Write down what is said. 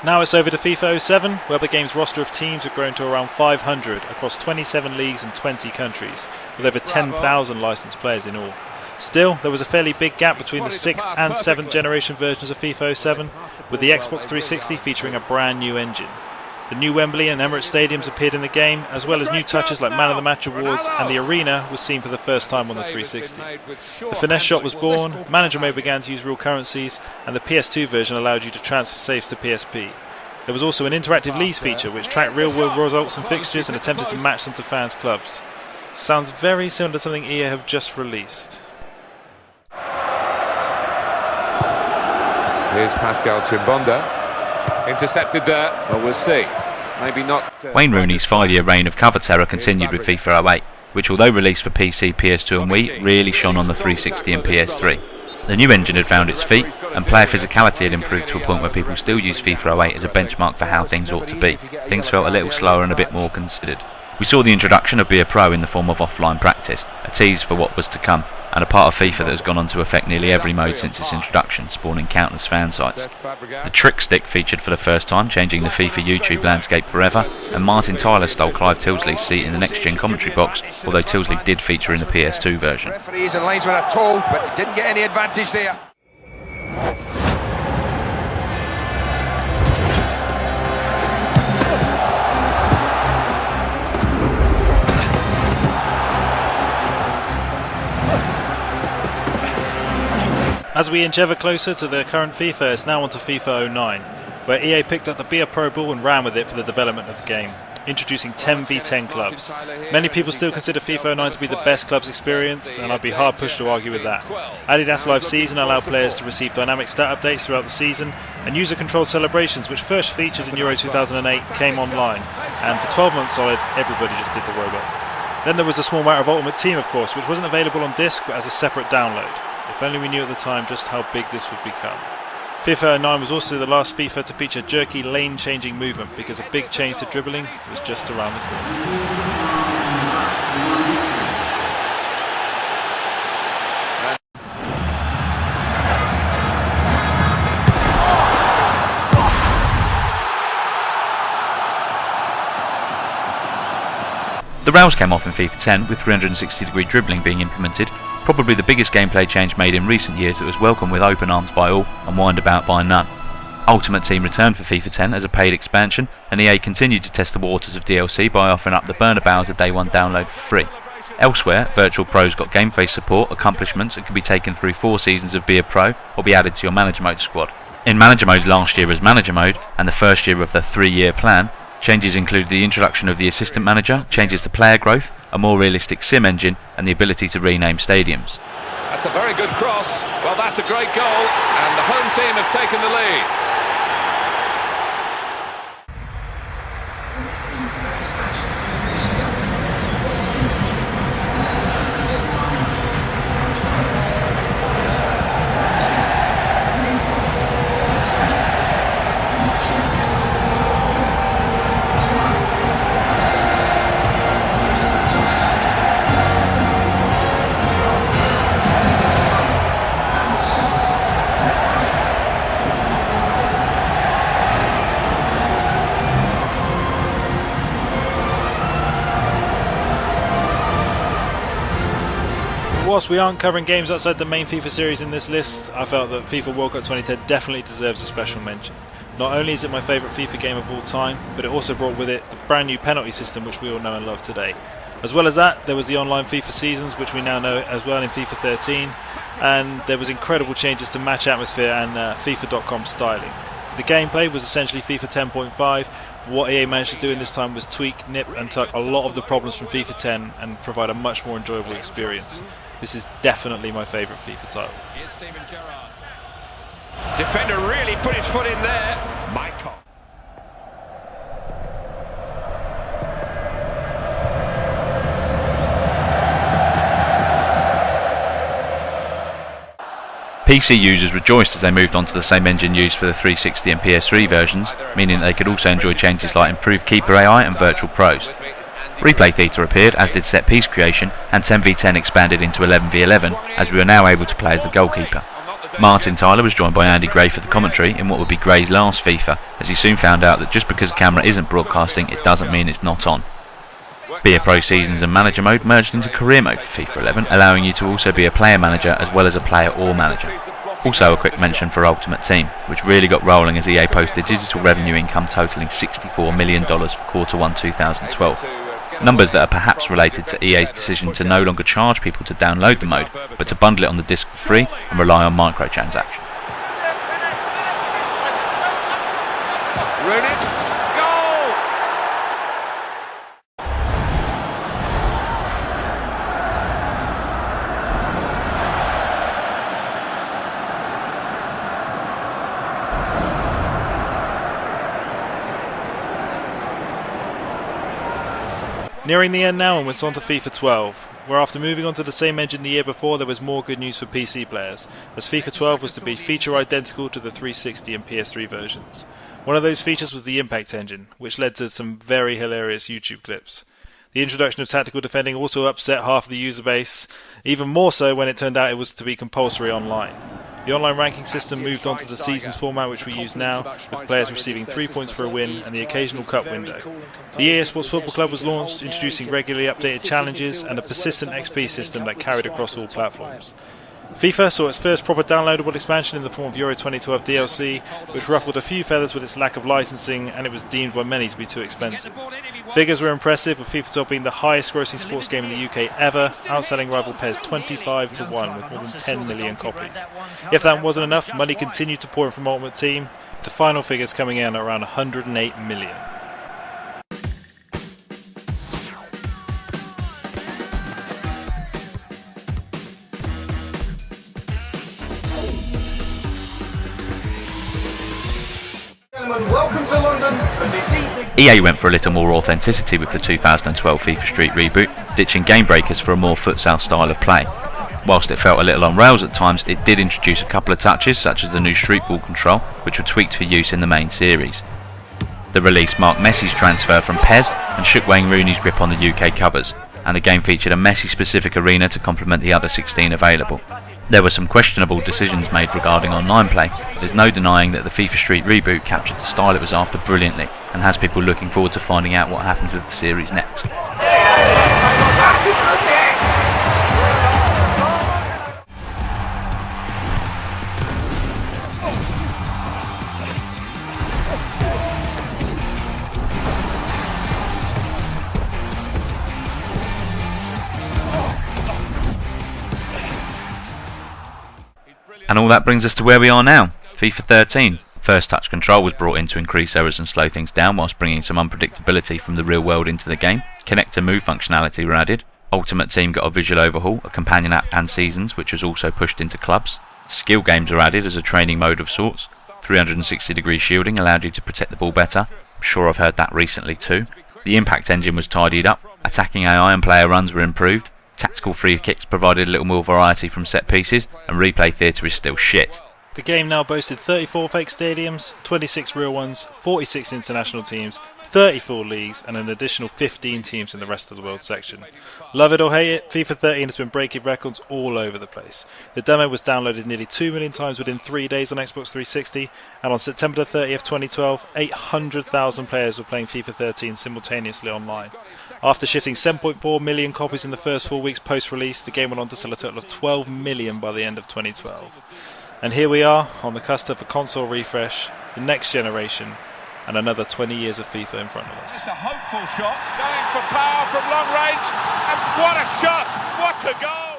Now it's over to FIFA 07, where the game's roster of teams have grown to around 500 across 27 leagues and 20 countries, with over 10,000 licensed players in all. Still, there was a fairly big gap between the 6th and 7th generation versions of FIFA 07, with the Xbox 360 featuring a brand new engine. The new Wembley and Emirates stadiums appeared in the game, as well as new touches like Man of the Match awards, and the arena was seen for the first time on the 360. The finesse shot was born, manager mode began to use real currencies, and the PS2 version allowed you to transfer saves to PSP. There was also an interactive leagues feature which tracked real-world results and fixtures and attempted to match them to fans' clubs. Sounds very similar to something EA have just released. Here's Pascal Chimbonda. Intercepted there. Well, we'll see. Maybe not. Wayne Rooney's 5-year reign of cover terror continued with FIFA 08, which, although released for PC, PS2 and Wii, really shone on the 360 and PS3. The new engine had found its feet, and player physicality had improved to a point where people still use FIFA 08 as a benchmark for how things ought to be. Things felt a little slower and a bit more considered. We saw the introduction of Be a Pro in the form of offline practice, a tease for what was to come, and a part of FIFA that has gone on to affect nearly every mode since its introduction, spawning countless fan sites. The trick stick featured for the first time, changing the FIFA YouTube landscape forever, and Martin Tyler stole Clive Tilsley's seat in the next-gen commentary box, although Tilsley did feature in the PS2 version. Referees and linesmen are told, but didn't get any advantage there. As we inch ever closer to the current FIFA, it's now on to FIFA 09, where EA picked up the Be a Pro ball and ran with it for the development of the game, introducing 10v10 clubs. Many people still consider FIFA 09 to be the best clubs experienced, and I'd be hard pushed to argue with that. Adidas Live Season allowed players to receive dynamic stat updates throughout the season, and user-controlled celebrations, which first featured in Euro 2008, came online, and for 12 months solid, everybody just did the robot. Then there was the small matter of Ultimate Team, of course, which wasn't available on disc but as a separate download. If only we knew at the time just how big this would become. FIFA 09 was also the last FIFA to feature jerky lane-changing movement because a big change to dribbling was just around the corner. The rails came off in FIFA 10 with 360-degree dribbling being implemented, probably the biggest gameplay change made in recent years that was welcomed with open arms by all and whined about by none. Ultimate Team returned for FIFA 10 as a paid expansion, and EA continued to test the waters of DLC by offering up the burner barrels a day one download for free. Elsewhere, Virtual Pros got game phase support, accomplishments, and can be taken through 4 seasons of Be a Pro or be added to your Manager Mode squad. In Manager Mode last year as Manager Mode, and the first year of the 3-year plan, changes include the introduction of the Assistant Manager, changes to player growth, a more realistic sim engine, and the ability to rename stadiums. That's a very good cross. Well, that's a great goal, and the home team have taken the lead. Whilst we aren't covering games outside the main FIFA series in this list, I felt that FIFA World Cup 2010 definitely deserves a special mention. Not only is it my favourite FIFA game of all time, but it also brought with it the brand new penalty system which we all know and love today. As well as that, there was the online FIFA seasons, which we now know as well in FIFA 13, and there was incredible changes to match atmosphere and FIFA.com styling. The gameplay was essentially FIFA 10.5. What EA managed to do in this time was tweak, nip and tuck a lot of the problems from FIFA 10 and provide a much more enjoyable experience. This is definitely my favourite FIFA title. Defender really put his foot in there. Michael. PC users rejoiced as they moved on to the same engine used for the 360 and PS3 versions, meaning they could also enjoy changes like improved keeper AI and virtual pros. Replay Theta appeared, as did set piece creation, and 10v10 expanded into 11v11, as we were now able to play as the goalkeeper. Martin Tyler was joined by Andy Gray for the commentary in what would be Gray's last FIFA, as he soon found out that just because a camera isn't broadcasting, it doesn't mean it's not on. Be a Pro Seasons and Manager mode merged into Career mode for FIFA 11, allowing you to also be a player manager as well as a player or manager. Also a quick mention for Ultimate Team, which really got rolling as EA posted digital revenue income totalling $64 million for Q1 2012. Numbers that are perhaps related to EA's decision to no longer charge people to download the mode, but to bundle it on the disc for free and rely on microtransactions. Nearing the end now, and we're on to FIFA 12, where after moving on to the same engine the year before, there was more good news for PC players, as FIFA 12 was to be feature identical to the 360 and PS3 versions. One of those features was the Impact engine, which led to some very hilarious YouTube clips. The introduction of tactical defending also upset half the user base, even more so when it turned out it was to be compulsory online. The online ranking system moved on to the seasons format which we use now, with players receiving 3 points for a win and the occasional cup window. The EA Sports Football Club was launched, introducing regularly updated challenges and a persistent XP system that carried across all platforms. FIFA saw its first proper downloadable expansion in the form of Euro 2012 DLC, which ruffled a few feathers with its lack of licensing, and it was deemed by many to be too expensive. Figures were impressive, with FIFA 12 being the highest grossing sports game in the UK ever, outselling rival pairs 25-1 with more than 10 million copies. If that wasn't enough, money continued to pour in from Ultimate Team, with the final figures coming in at around 108 million. Welcome to London for this evening. EA went for a little more authenticity with the 2012 FIFA Street reboot, ditching game breakers for a more futsal style of play. Whilst it felt a little on rails at times, it did introduce a couple of touches, such as the new street ball control, which were tweaked for use in the main series. The release marked Messi's transfer from PES and shook Wayne Rooney's grip on the UK covers, and the game featured a Messi-specific arena to complement the other 16 available. There were some questionable decisions made regarding online play, but there's no denying that the FIFA Street reboot captured the style it was after brilliantly, and has people looking forward to finding out what happens with the series next. And all that brings us to where we are now, FIFA 13. First touch control was brought in to increase errors and slow things down whilst bringing some unpredictability from the real world into the game. Connect to move functionality were added. Ultimate Team got a visual overhaul, a companion app and seasons, which was also pushed into clubs. Skill games were added as a training mode of sorts. 360-degree shielding allowed you to protect the ball better. I'm sure I've heard that recently too. The Impact engine was tidied up. Attacking AI and player runs were improved. Tactical free kicks provided a little more variety from set pieces, and replay theatre is still shit. The game now boasted 34 fake stadiums, 26 real ones, 46 international teams, 34 leagues, and an additional 15 teams in the rest of the world section. Love it or hate it, FIFA 13 has been breaking records all over the place. The demo was downloaded nearly 2 million times within 3 days on Xbox 360, and on September 30th, 2012, 800,000 players were playing FIFA 13 simultaneously online. After shifting 7.4 million copies in the first 4 weeks post-release, the game went on to sell a total of 12 million by the end of 2012. And here we are, on the cusp of a console refresh, the next generation, and another 20 years of FIFA in front of us. It's a hopeful shot, going for power from long range, and what a shot, what a goal!